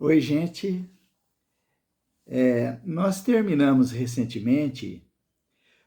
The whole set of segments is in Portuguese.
Oi, gente. Nós terminamos recentemente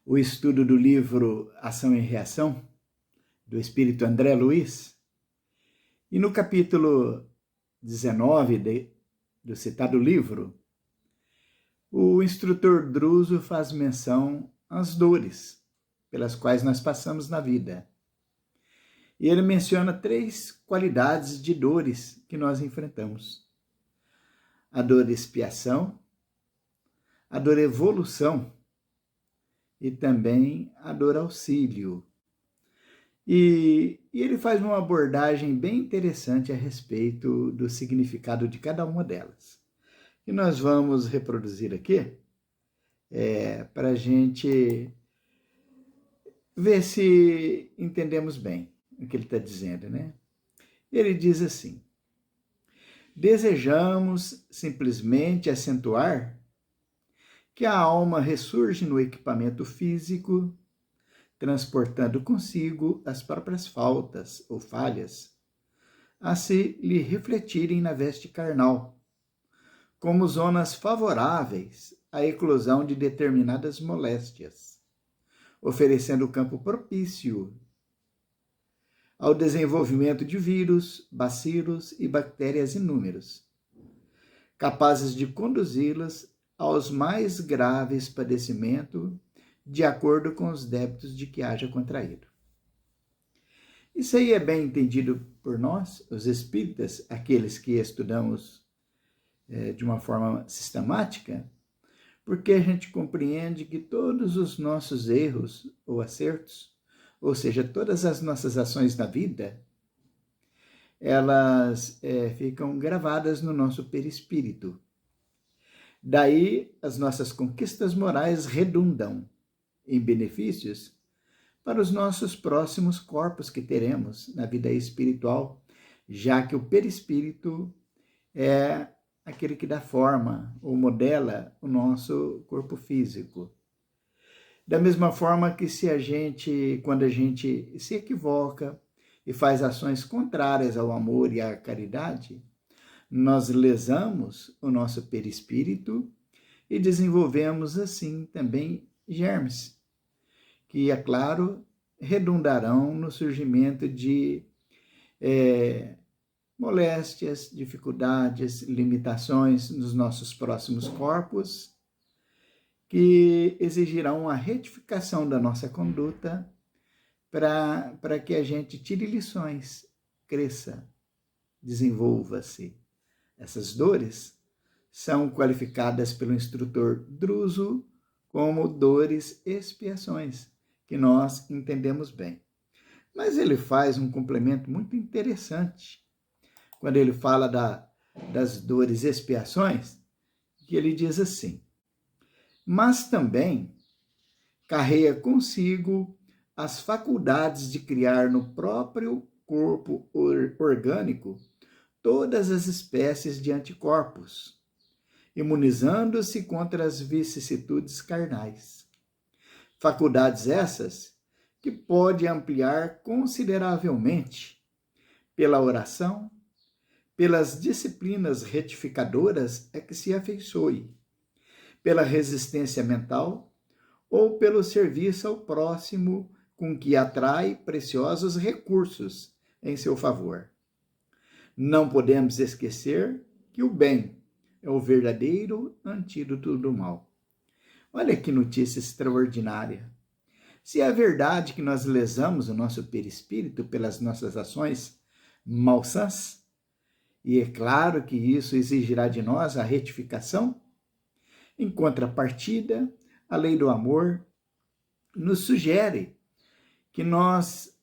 o estudo do livro Ação e Reação, do espírito André Luiz, e no capítulo 19 do citado livro, o instrutor Druso faz menção às dores pelas quais nós passamos na vida. E ele menciona 3 qualidades de dores que nós enfrentamos: a dor expiação, a dor evolução e também a dor auxílio. E ele faz uma abordagem bem interessante a respeito do significado de cada uma delas. E nós vamos reproduzir aqui para a gente ver se entendemos bem o que ele está dizendo, né? Ele diz assim: desejamos simplesmente acentuar que a alma ressurge no equipamento físico, transportando consigo as próprias faltas ou falhas, a se lhe refletirem na veste carnal, como zonas favoráveis à eclosão de determinadas moléstias, oferecendo campo propício ao desenvolvimento de vírus, bacilos e bactérias inúmeros, capazes de conduzi-las aos mais graves padecimentos, de acordo com os débitos de que haja contraído. Isso aí é bem entendido por nós, os espíritas, aqueles que estudamos de uma forma sistemática, porque a gente compreende que todos os nossos erros ou acertos, ou seja, todas as nossas ações na vida, elas ficam gravadas no nosso perispírito. Daí, as nossas conquistas morais redundam em benefícios para os nossos próximos corpos que teremos na vida espiritual, já que o perispírito é aquele que dá forma ou modela o nosso corpo físico. Da mesma forma que quando a gente se equivoca e faz ações contrárias ao amor e à caridade, nós lesamos o nosso perispírito e desenvolvemos assim também germes, que, é claro, redundarão no surgimento de moléstias, dificuldades, limitações nos nossos próximos corpos, que exigirão a retificação da nossa conduta para que a gente tire lições, cresça, desenvolva-se. Essas dores são qualificadas pelo instrutor Druso como dores expiações, que nós entendemos bem. Mas ele faz um complemento muito interessante quando ele fala das dores expiações, que ele diz assim: mas também carrega consigo as faculdades de criar no próprio corpo orgânico todas as espécies de anticorpos, imunizando-se contra as vicissitudes carnais. Faculdades essas que pode ampliar consideravelmente pela oração, pelas disciplinas retificadoras a que se afeiçoe, pela resistência mental ou pelo serviço ao próximo com que atrai preciosos recursos em seu favor. Não podemos esquecer que o bem é o verdadeiro antídoto do mal. Olha que notícia extraordinária. Se é verdade que nós lesamos o nosso perispírito pelas nossas ações malsãs, e é claro que isso exigirá de nós a retificação, em contrapartida, a lei do amor nos sugere que nós,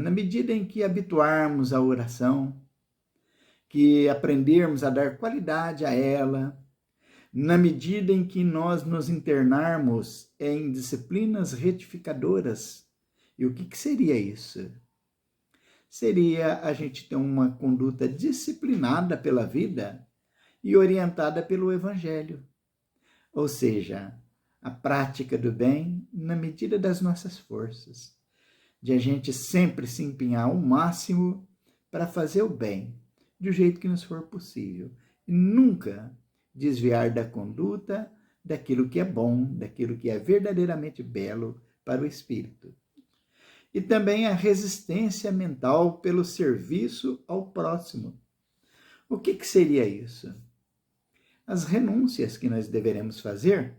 na medida em que habituarmos a oração, que aprendermos a dar qualidade a ela, na medida em que nós nos internarmos em disciplinas retificadoras. E o que seria isso? Seria a gente ter uma conduta disciplinada pela vida e orientada pelo Evangelho. Ou seja, a prática do bem na medida das nossas forças, de a gente sempre se empenhar ao máximo para fazer o bem, do jeito que nos for possível. nunca desviar da conduta daquilo que é bom, daquilo que é verdadeiramente belo para o espírito. E também a resistência mental pelo serviço ao próximo. O que seria isso? As renúncias que nós deveremos fazer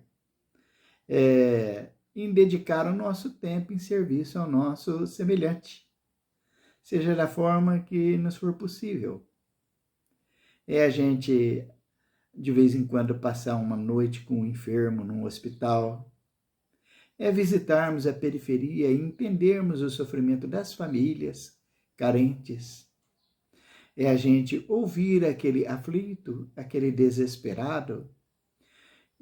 em dedicar o nosso tempo em serviço ao nosso semelhante, seja da forma que nos for possível. É a gente, de vez em quando, passar uma noite com um enfermo num hospital, é visitarmos a periferia e entendermos o sofrimento das famílias carentes, é a gente ouvir aquele aflito, aquele desesperado,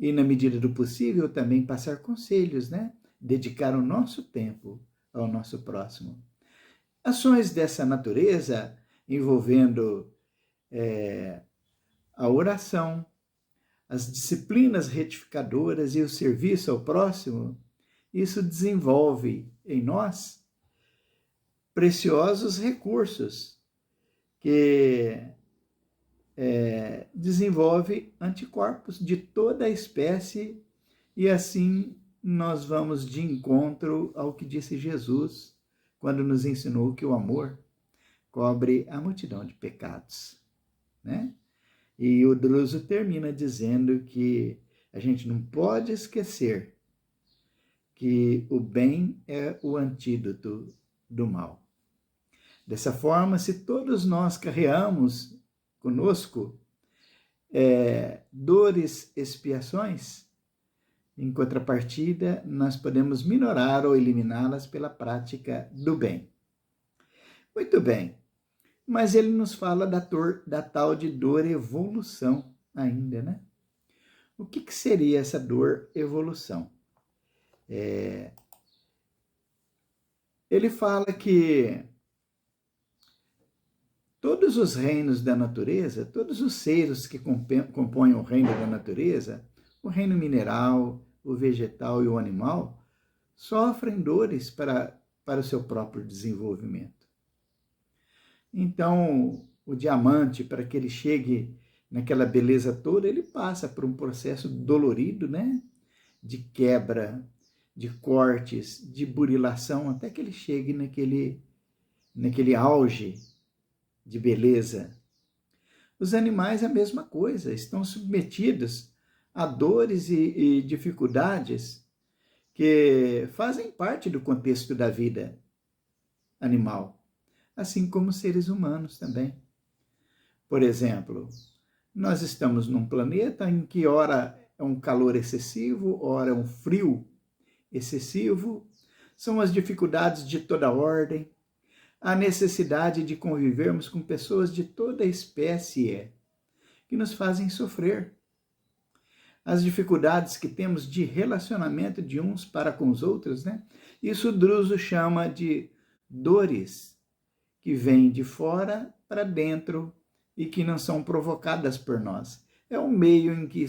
e, na medida do possível, também passar conselhos, né? Dedicar o nosso tempo ao nosso próximo. Ações dessa natureza, envolvendo a oração, as disciplinas retificadoras e o serviço ao próximo, isso desenvolve em nós preciosos recursos que desenvolve anticorpos de toda a espécie, e assim nós vamos de encontro ao que disse Jesus quando nos ensinou que o amor cobre a multidão de pecados, né? E o Druso termina dizendo que a gente não pode esquecer que o bem é o antídoto do mal. Dessa forma, se todos nós carreamos conosco dores, expiações, em contrapartida, nós podemos minorar ou eliminá-las pela prática do bem. Muito bem, mas ele nos fala da tal de dor evolução ainda, né? O que seria essa dor evolução? Ele fala que todos os reinos da natureza, todos os seres que compõem o reino da natureza, o reino mineral, o vegetal e o animal, sofrem dores para o seu próprio desenvolvimento. Então, o diamante, para que ele chegue naquela beleza toda, ele passa por um processo dolorido, né? De quebra, de cortes, de burilação, até que ele chegue naquele auge de beleza. Os animais, a mesma coisa, estão submetidos a dores e dificuldades que fazem parte do contexto da vida animal, assim como os seres humanos também. Por exemplo, nós estamos num planeta em que ora é um calor excessivo, ora é um frio excessivo, são as dificuldades de toda ordem, a necessidade de convivermos com pessoas de toda espécie que nos fazem sofrer. As dificuldades que temos de relacionamento de uns para com os outros, né? Isso Druso chama de dores que vêm de fora para dentro e que não são provocadas por nós. É o meio em que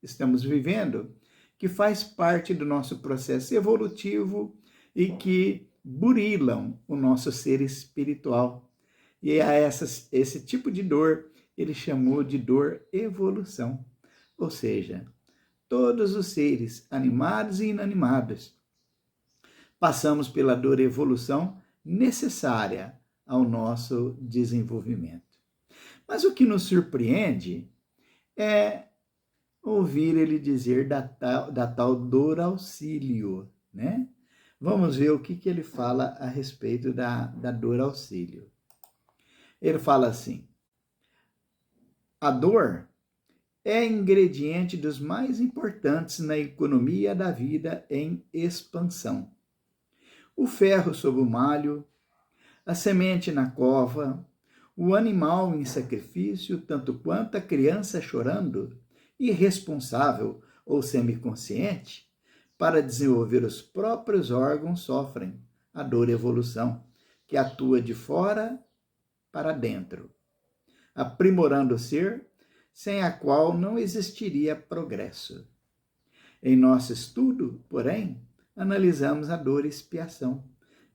estamos vivendo, que faz parte do nosso processo evolutivo e que burilam o nosso ser espiritual. E a esse tipo de dor ele chamou de dor evolução. Ou seja, todos os seres, animados e inanimados, passamos pela dor evolução necessária ao nosso desenvolvimento. Mas o que nos surpreende é ouvir ele dizer da tal dor auxílio, né? Vamos ver o que ele fala a respeito da dor auxílio. Ele fala assim: a dor é ingrediente dos mais importantes na economia da vida em expansão. O ferro sob o malho, a semente na cova, o animal em sacrifício, tanto quanto a criança chorando, irresponsável ou semiconsciente, para desenvolver os próprios órgãos sofrem a dor evolução, que atua de fora para dentro, aprimorando o ser, sem a qual não existiria progresso. Em nosso estudo, porém, analisamos a dor expiação,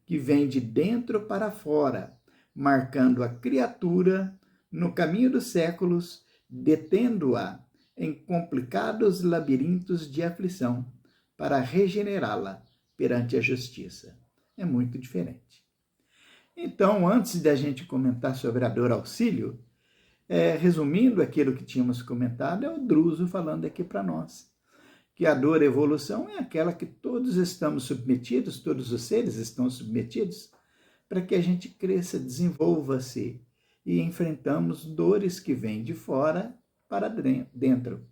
que vem de dentro para fora, marcando a criatura no caminho dos séculos detendo-a em complicados labirintos de aflição, para regenerá-la perante a justiça. É muito diferente. Então, antes da gente comentar sobre a dor auxílio, resumindo aquilo que tínhamos comentado, é o Druso falando aqui para nós, que a dor evolução é aquela que todos estamos submetidos, todos os seres estão submetidos, para que a gente cresça, desenvolva-se e enfrentamos dores que vêm de fora para dentro.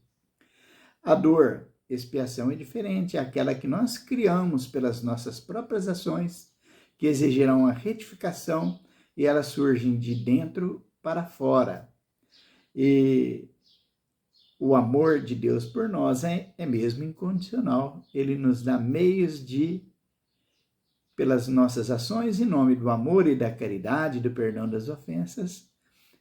A dor, expiação, é diferente, é aquela que nós criamos pelas nossas próprias ações, que exigirão a retificação e elas surgem de dentro para fora. E o amor de Deus por nós é mesmo incondicional. Ele nos dá meios de, pelas nossas ações, em nome do amor e da caridade, do perdão das ofensas,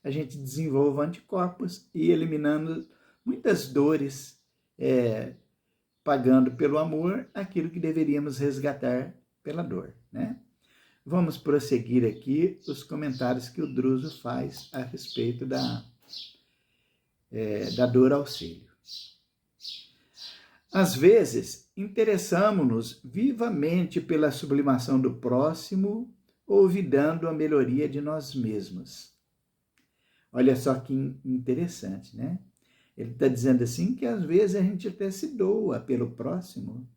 a gente desenvolva anticorpos e eliminando muitas dores, pagando pelo amor aquilo que deveríamos resgatar pela dor, né? Vamos prosseguir aqui os comentários que o Druso faz a respeito da dor auxílio. Às vezes, interessamo-nos vivamente pela sublimação do próximo, olvidando a melhoria de nós mesmos. Olha só que interessante, né? Ele está dizendo assim que às vezes a gente até se doa pelo próximo,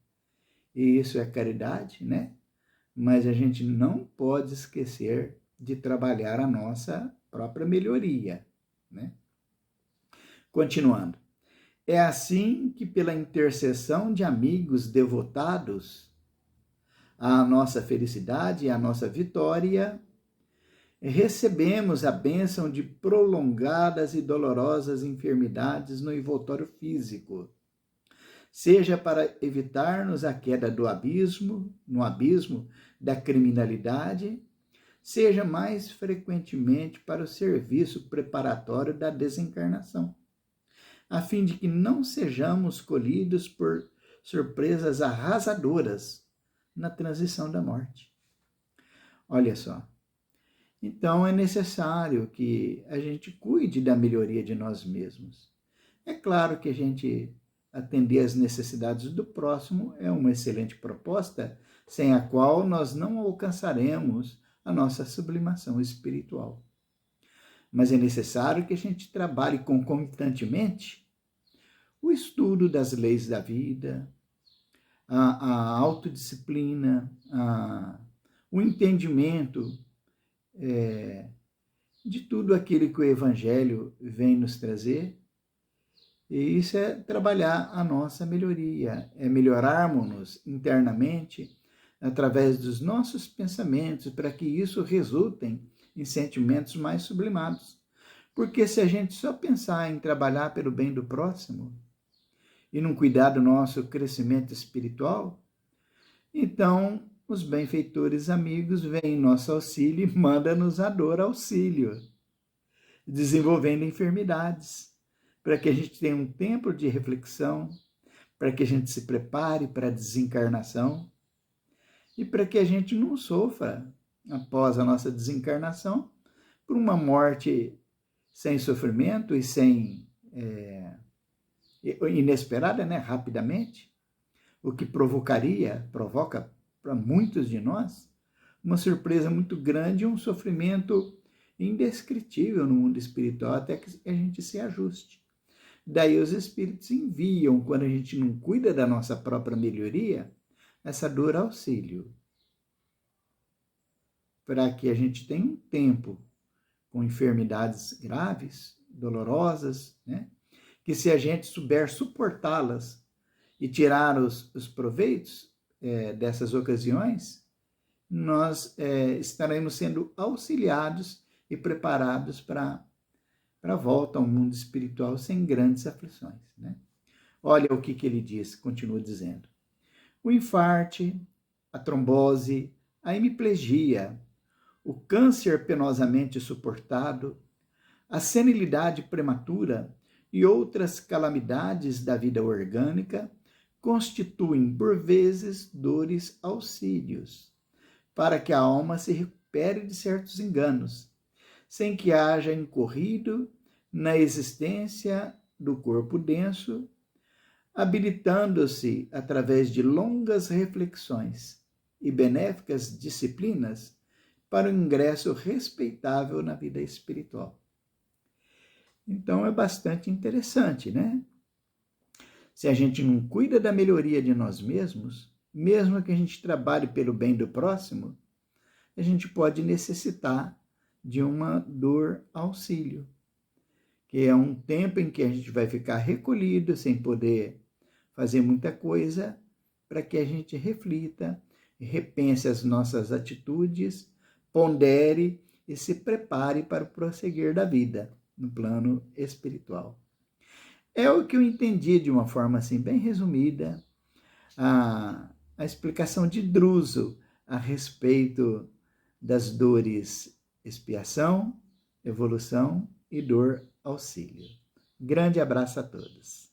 e isso é caridade, né? Mas a gente não pode esquecer de trabalhar a nossa própria melhoria, né? Continuando. É assim que, pela intercessão de amigos devotados à nossa felicidade e à nossa vitória, recebemos a bênção de prolongadas e dolorosas enfermidades no envoltório físico, seja para evitar-nos a queda no abismo da criminalidade, seja mais frequentemente para o serviço preparatório da desencarnação, a fim de que não sejamos colhidos por surpresas arrasadoras na transição da morte. Olha só. Então, é necessário que a gente cuide da melhoria de nós mesmos. É claro que a gente atender às necessidades do próximo é uma excelente proposta, sem a qual nós não alcançaremos a nossa sublimação espiritual. Mas é necessário que a gente trabalhe concomitantemente o estudo das leis da vida, a autodisciplina, o entendimento de tudo aquilo que o Evangelho vem nos trazer. E isso é trabalhar a nossa melhoria, é melhorarmos-nos internamente através dos nossos pensamentos, para que isso resulte em sentimentos mais sublimados. Porque se a gente só pensar em trabalhar pelo bem do próximo e não cuidar do nosso crescimento espiritual, então os benfeitores amigos vêm em nosso auxílio e mandam-nos a dor auxílio, desenvolvendo enfermidades, para que a gente tenha um tempo de reflexão, para que a gente se prepare para a desencarnação e para que a gente não sofra, após a nossa desencarnação, por uma morte sem sofrimento e sem inesperada, né, rapidamente, o que provoca para muitos de nós uma surpresa muito grande e um sofrimento indescritível no mundo espiritual, até que a gente se ajuste. Daí os espíritos enviam, quando a gente não cuida da nossa própria melhoria, essa dor auxílio, para que a gente tenha um tempo com enfermidades graves, dolorosas, né? Que se a gente souber suportá-las e tirar os proveitos dessas ocasiões, nós estaremos sendo auxiliados e preparados para a volta ao mundo espiritual sem grandes aflições, né? Olha o que ele diz, continua dizendo. O infarte, a trombose, a hemiplegia, o câncer penosamente suportado, a senilidade prematura e outras calamidades da vida orgânica constituem, por vezes, dores auxílios, para que a alma se recupere de certos enganos, sem que haja incorrido na existência do corpo denso, habilitando-se através de longas reflexões e benéficas disciplinas para o ingresso respeitável na vida espiritual. Então é bastante interessante, né? Se a gente não cuida da melhoria de nós mesmos, mesmo que a gente trabalhe pelo bem do próximo, a gente pode necessitar de uma dor auxílio, que é um tempo em que a gente vai ficar recolhido, sem poder fazer muita coisa, para que a gente reflita, repense as nossas atitudes, pondere e se prepare para o prosseguir da vida no plano espiritual. É o que eu entendi de uma forma assim bem resumida, a explicação de Druso a respeito das dores expiação, evolução e dor auxílio. Grande abraço a todos.